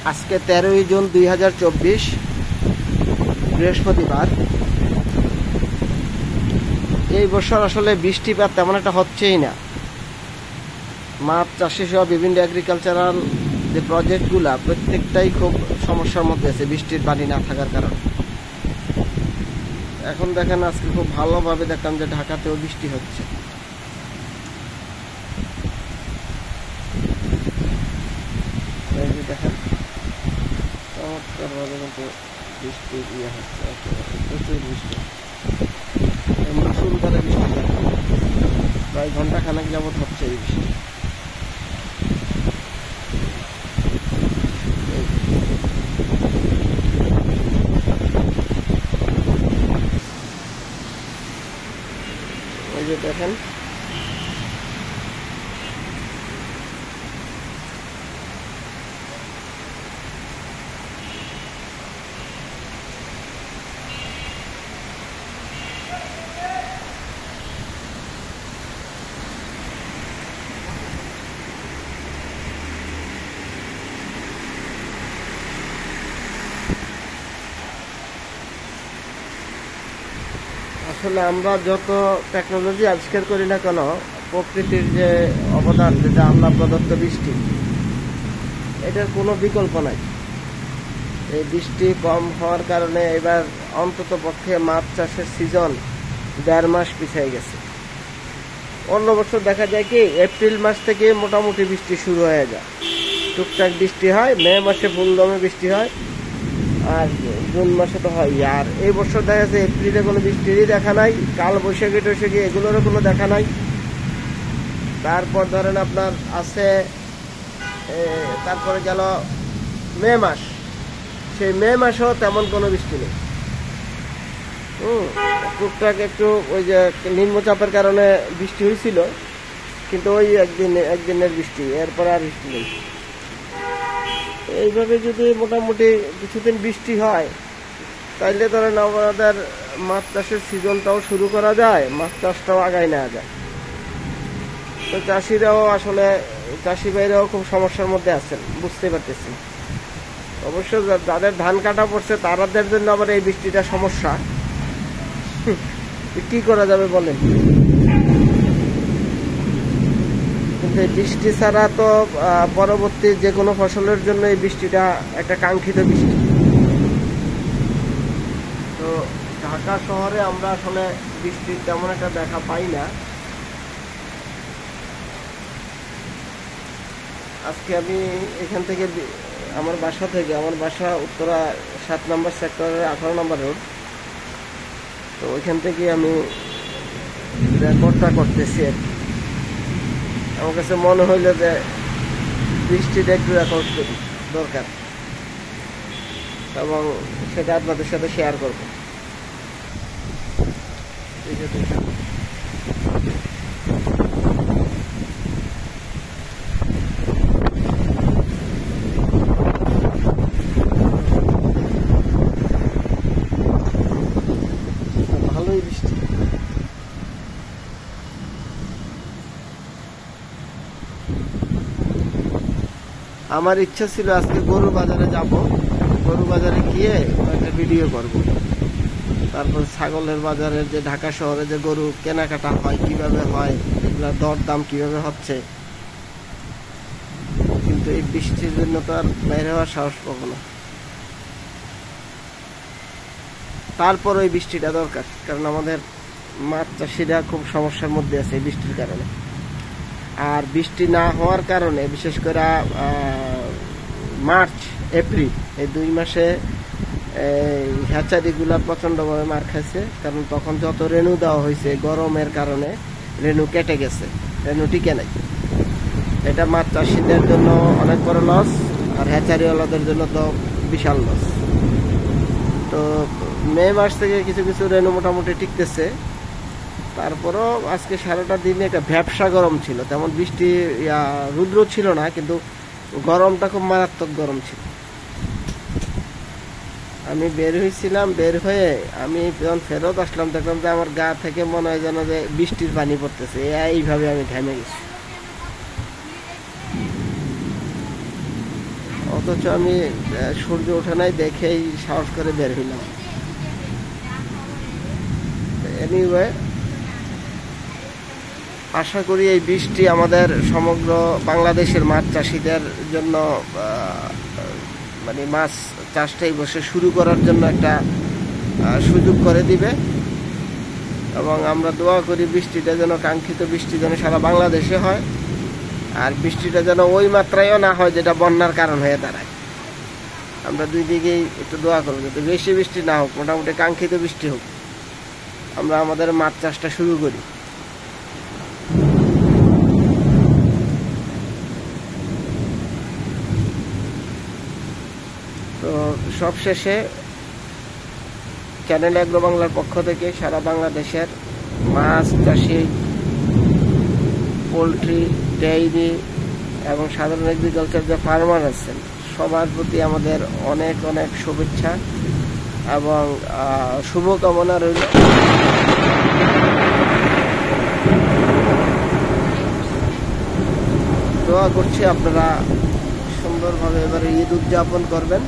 আজকে 13ই জুন 2024 বৃহস্পতিবার। এই বছর আসলে বৃষ্টিপাত তেমন একটা হচ্ছেই না। মাছ চাষি সহ বিভিন্ন এগ্রিকালচারাল যে প্রজেক্টগুলা প্রত্যেকটাই খুব সমস্যার মধ্যে আছে বৃষ্টির পানি না থাকার কারণে। এখন দেখেন আজকে খুব ভালোভাবে দেখলাম যে ঢাকাতেও বৃষ্টি হচ্ছে। দেখেন চমৎকার ভাবে কিন্তু বৃষ্টি ইয়ে হচ্ছে, প্রচুর বৃষ্টি, মুসুলধারে বৃষ্টি প্রায় ঘন্টা খানেক যাবৎ হচ্ছে এই বৃষ্টি। এই যে দেখেন আসলে আমরা যত টেকনোলজি আবিষ্কার করি না কেন, প্রকৃতির যে অবদান, যেটা আল্লাহ প্রদত্ত বৃষ্টি, এটার কোনো বিকল্প নাই। এই বৃষ্টি কম হওয়ার কারণে এবার অন্তত পক্ষে মাছ চাষের সিজন 1.5 মাস পিছিয়ে গেছে। অন্য বছর দেখা যায় কি এপ্রিল মাস থেকে মোটামুটি বৃষ্টি শুরু হয়ে যায়, টুকটাক বৃষ্টি হয়, মে মাসে ফুলদমে বৃষ্টি হয়, আর জুন মাসে তো হয়। আর এই বছর দেখা যাচ্ছে এপ্রিলে কোনো বৃষ্টিরই দেখা নাই, কাল বৈশাখী টৈশাখী এগুলোরও কোনো দেখা নাই। তারপর ধরেন আপনার আছে তারপরে গেল মে মাস, সেই মে মাসেও তেমন কোনো বৃষ্টি নেই। টুকটাক একটু ওই যে নিম্নচাপের কারণে বৃষ্টি হয়েছিল, কিন্তু ওই একদিনের বৃষ্টি, এরপরে আর বৃষ্টি নেই। এইভাবে যদি মোটামুটি কিছুদিন বৃষ্টি হয়, তাইলে ধরেন আমাদের মাছ চাষের সিজনটাও শুরু করা যায়, মাছ চাষটাও আগায় নেওয়া যায়। তো চাষিরাও আসলে, চাষি ভাইরাও খুব সমস্যার মধ্যে আছেন, বুঝতে পারতেছি। অবশ্য যাদের ধান কাটা পড়ছে তাদের জন্য আবার এই বৃষ্টিটা সমস্যা। কি করা যাবে বলেন? কিন্তু এই বৃষ্টি ছাড়া তো পরবর্তী যে কোনো ফসলের জন্য এই বৃষ্টিটা একটা কাঙ্ক্ষিত বৃষ্টি। তো ঢাকা শহরে আমরা আসলে বৃষ্টির তেমন একটা দেখা পাই না। আজকে আমি এখান থেকে, আমার বাসা উত্তরা 7 নম্বর সেক্টরের 18 নম্বর রোড। তো ওইখান থেকে আমি রেকর্ডটা করতেছি আর কি। আমার কাছে মনে হইলো যে বৃষ্টিটা একটু রেকর্ড করি দরকার, এবং সেটা আপনাদের সাথে শেয়ার করবো। ভালোই বৃষ্টি। আমার ইচ্ছা ছিল আজকে গরু বাজারে যাব, গরু বাজারে গিয়ে একটা ভিডিও করব। তারপর ছাগলের বাজারের যে ঢাকা শহরে যে গরু কেনাকাটা হয়, কিভাবে হয়, এগুলোর দরদাম কিভাবে হচ্ছে। কিন্তু এই বৃষ্টির জন্য তো আর বাইরে হওয়ার সাহস পাবো না। তারপর ওই বৃষ্টিটা দরকার, কারণ আমাদের মাছ চাষিরা খুব সমস্যার মধ্যে আছে এই বৃষ্টির কারণে। আর বৃষ্টি না হওয়ার কারণে বিশেষ করে মার্চ এপ্রিল এই 2 মাসে হ্যাচারিগুলা প্রচণ্ডভাবে মার খাইছে, কারণ তখন যত রেণু দেওয়া হয়েছে গরমের কারণে রেণু কেটে গেছে, রেণু টিকে নাই। এটা মাছ চাষিদের জন্য অনেক বড় লস, আর হ্যাচারিওয়ালাদের জন্য তো বিশাল লস। তো মে মাস থেকে কিছু কিছু রেণু মোটামুটি টিকতেছে। তারপরও আজকে সারাটা দিনে একটা ভ্যাপসা গরম ছিল, তেমন বৃষ্টি রুদ্র ছিল না, কিন্তু গরমটা খুব মারাত্মক গরম ছিল। আমি বের হয়েছিলাম, বের হয়ে আমি যখন ফেরত আসলাম দেখলাম যে আমার গা থেকে মনে হয় যেন যে বৃষ্টির পানি পড়তেছে, এইভাবে আমি ঘেমে গেছি। অথচ আমি সূর্য ওঠে নাই দেখেই সাহস করে বের হইলাম। এনিওয়ে, আশা করি এই বৃষ্টি আমাদের সমগ্র বাংলাদেশের মাছ চাষিদের জন্য মানে মাছ চাষটাই বসে শুরু করার জন্য একটা সুযোগ করে দিবে। এবং আমরা দোয়া করি বৃষ্টিটা যেন, কাঙ্ক্ষিত বৃষ্টি যেন সারা বাংলাদেশে হয়, আর বৃষ্টিটা যেন ওই মাত্রায়ও না হয় যেটা বন্যার কারণ হয়ে দাঁড়ায়। আমরা দুই দিকেই একটু দোয়া করবো, যাতে বেশি বৃষ্টি না হোক, মোটামুটি কাঙ্ক্ষিত বৃষ্টি হোক, আমরা আমাদের মাছ চাষটা শুরু করি। তো সবশেষে চ্যানেল এগ্রো বাংলার পক্ষ থেকে সারা বাংলাদেশের মাছ চাষি, পোলট্রি, ডেইরি এবং সাধারণ এগ্রিকালচার যে ফার্মার আছেন সবার প্রতি আমাদের অনেক অনেক শুভেচ্ছা এবং শুভকামনা রইল। দোয়া করছি আপনারা সুন্দরভাবে এবারে ঈদ উদযাপন করবেন।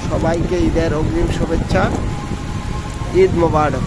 সবাইকে ঈদের অগ্রিম শুভেচ্ছা। ঈদ মোবারক।